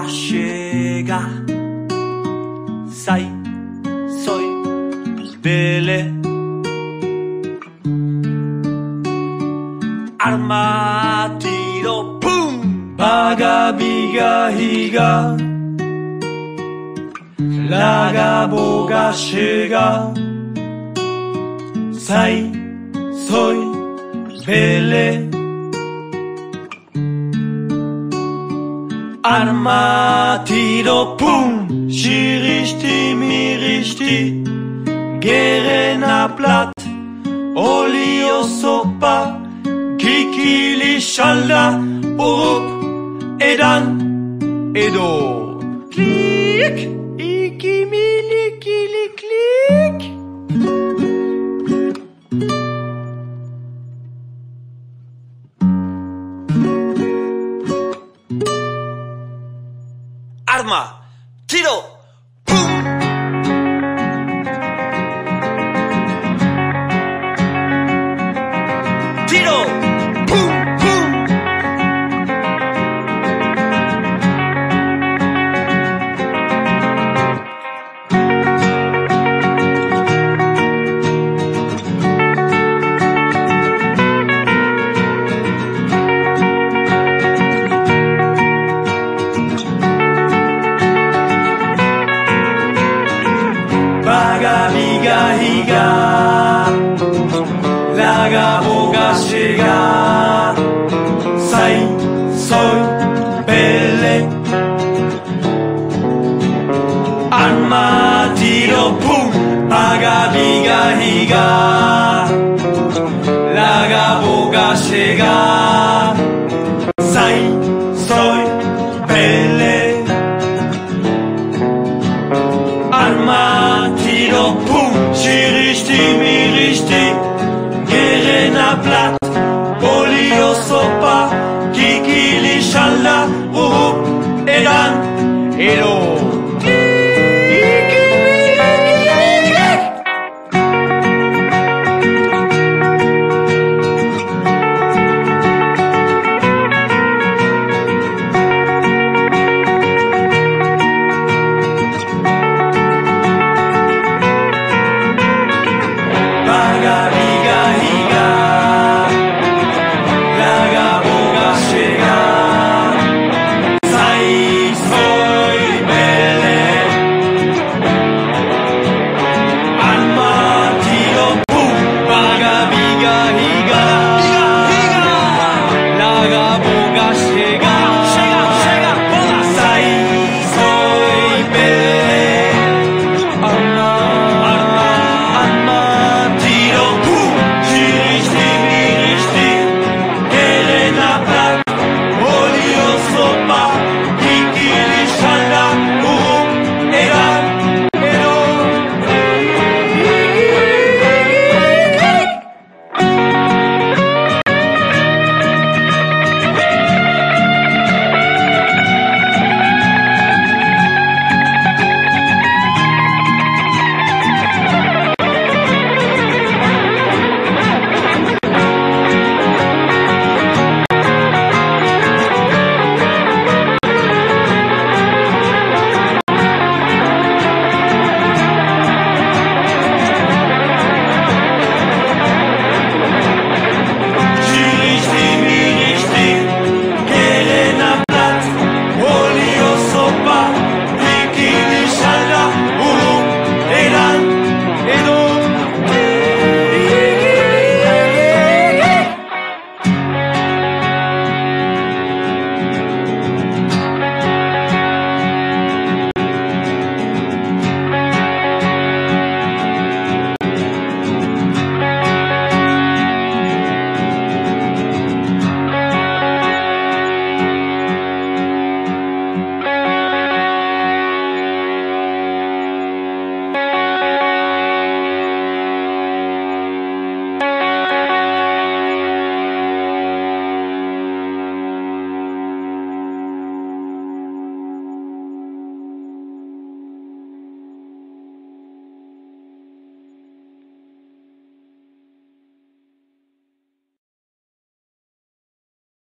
chega. Sai, soy, bele. Arma, tiro, pum. Baga, biga, higa. Laga, boga, chega. Sai, soy, bele. Arma, tiro, pum. Shiristi, miristi. Gerena, plat. Olio, sopa. Kikili, shalda. Urup, edan, edo. Klik, ikimili, kili, klik. Arma, tiro, pum. Tiro, pum, pum. Baga, biga, higa. Laga, boga, chega. Sai, soy, bele. Arma, tiro, pum. Baga, biga, higa. Laga, boga, chega.